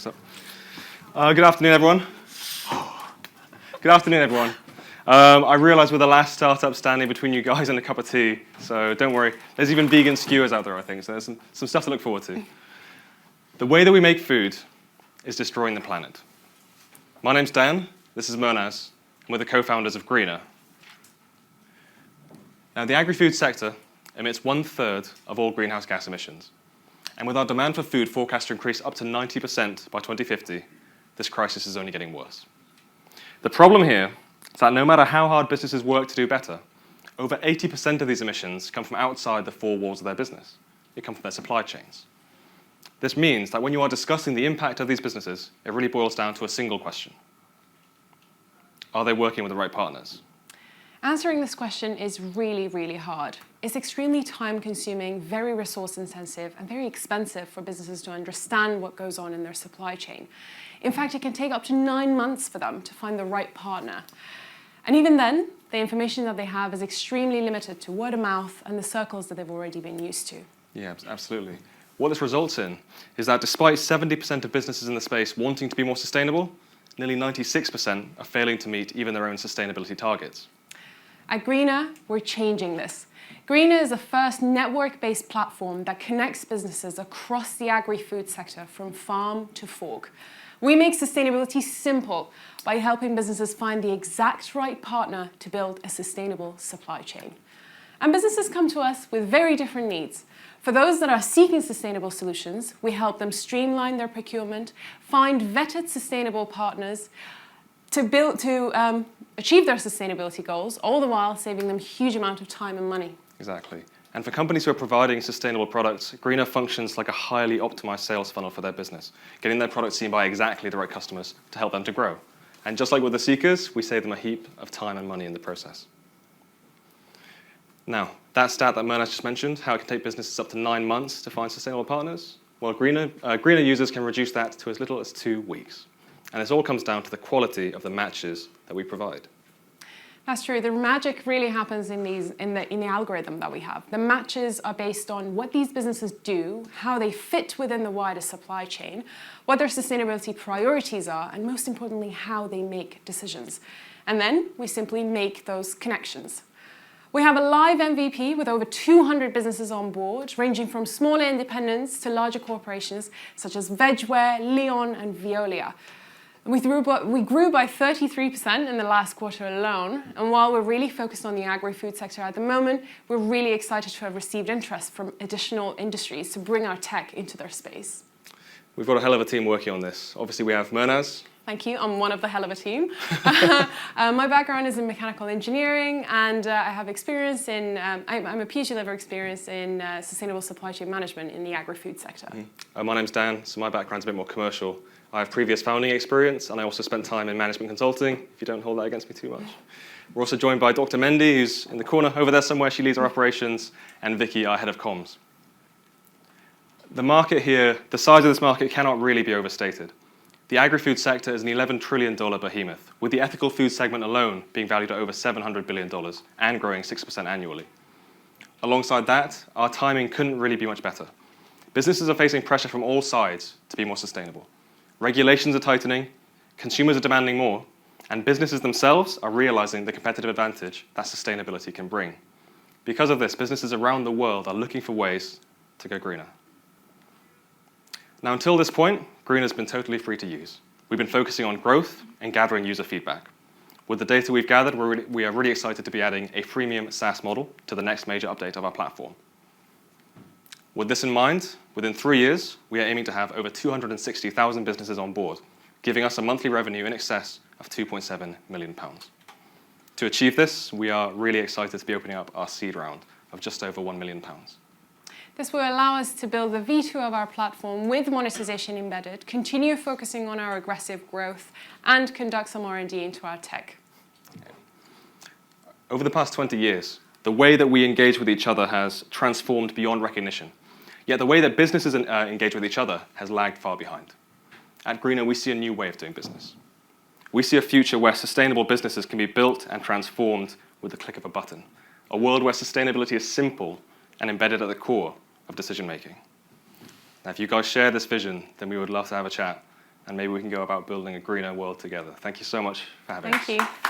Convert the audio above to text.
Good afternoon, everyone. Good afternoon, everyone. I realise we're the last startup standing between you guys and a cup of tea, so don't worry. There's even vegan skewers out there, I think, so there's some stuff to look forward to. The way that we make food is destroying the planet. My name's Dan, this is Murnaz, and we're the co-founders of Greener. Now, the agri-food sector emits 1/3 of all greenhouse gas emissions. And with our demand for food forecast to increase up to 90% by 2050, this crisis is only getting worse. The problem here is that no matter how hard businesses work to do better, over 80% of these emissions come from outside the four walls of their business. They come from their supply chains. This means that when you are discussing the impact of these businesses, it really boils down to a single question. Are they working with the right partners? Answering this question is really, really hard. It's extremely time-consuming, very resource-intensive, and very expensive for businesses to understand what goes on in their supply chain. In fact, it can take up to 9 months for them to find the right partner. And even then, the information that they have is extremely limited to word of mouth and the circles that they've already been used to. Yeah, absolutely. What this results in is that despite 70% of businesses in the space wanting to be more sustainable, nearly 96% are failing to meet even their own sustainability targets. At Greener, we're changing this. Greener is the first network-based platform that connects businesses across the agri-food sector from farm to fork. We make sustainability simple by helping businesses find the exact right partner to build a sustainable supply chain. And businesses come to us with very different needs. For those that are seeking sustainable solutions, we help them streamline their procurement, find vetted sustainable partners, to achieve their sustainability goals, all the while saving them a huge amount of time and money. Exactly. And for companies who are providing sustainable products, Greener functions like a highly optimized sales funnel for their business, getting their products seen by exactly the right customers to help them to grow. And just like with the seekers, we save them a heap of time and money in the process. Now, that stat that Murnaz just mentioned, how it can take businesses up to 9 months to find sustainable partners, well, Greener users can reduce that to as little as 2 weeks. And this all comes down to the quality of the matches that we provide. That's true. The magic really happens in the algorithm that we have. The matches are based on what these businesses do, how they fit within the wider supply chain, what their sustainability priorities are, and most importantly, how they make decisions. And then we simply make those connections. We have a live MVP with over 200 businesses on board, ranging from smaller independents to larger corporations such as Vegware, Leon, and Veolia. We grew by 33% in the last quarter alone, and while we're really focused on the agri-food sector at the moment, we're really excited to have received interest from additional industries to bring our tech into their space. We've got a hell of a team working on this. Obviously, we have Murnaz. Thank you. I'm one of the hell of a team. My background is in mechanical engineering, and I have experience in, I'm a PhD level experience in sustainable supply chain management in the agri-food sector. My name's Dan, so my background's a bit more commercial. I have previous founding experience, and I also spent time in management consulting, if you don't hold that against me too much. We're also joined by Dr. Mendy, who's in the corner over there somewhere. She leads our operations, and Vicky, our head of comms. The market here, the size of this market cannot really be overstated. The agri-food sector is an $11 trillion behemoth, with the ethical food segment alone being valued at over $700 billion and growing 6% annually. Alongside that, our timing couldn't really be much better. Businesses are facing pressure from all sides to be more sustainable. Regulations are tightening, consumers are demanding more, and businesses themselves are realizing the competitive advantage that sustainability can bring. Because of this, businesses around the world are looking for ways to go greener. Now, until this point, Greener's been totally free to use. We've been focusing on growth and gathering user feedback. With the data we've gathered, we are really excited to be adding a freemium SaaS model to the next major update of our platform. With this in mind, within 3 years, we are aiming to have over 260,000 businesses on board, giving us a monthly revenue in excess of £2.7 million. To achieve this, we are really excited to be opening up our seed round of just over £1 million. This will allow us to build the V2 of our platform with monetization embedded, continue focusing on our aggressive growth, and conduct some R&D into our tech. Over the past 20 years, the way that we engage with each other has transformed beyond recognition. Yet the way that businesses engage with each other has lagged far behind. At Greener, we see a new way of doing business. We see a future where sustainable businesses can be built and transformed with the click of a button. A world where sustainability is simple and embedded at the core of decision making. Now, if you guys share this vision, then we would love to have a chat. and maybe we can go about building a greener world together. Thank you so much for having us. Thank you.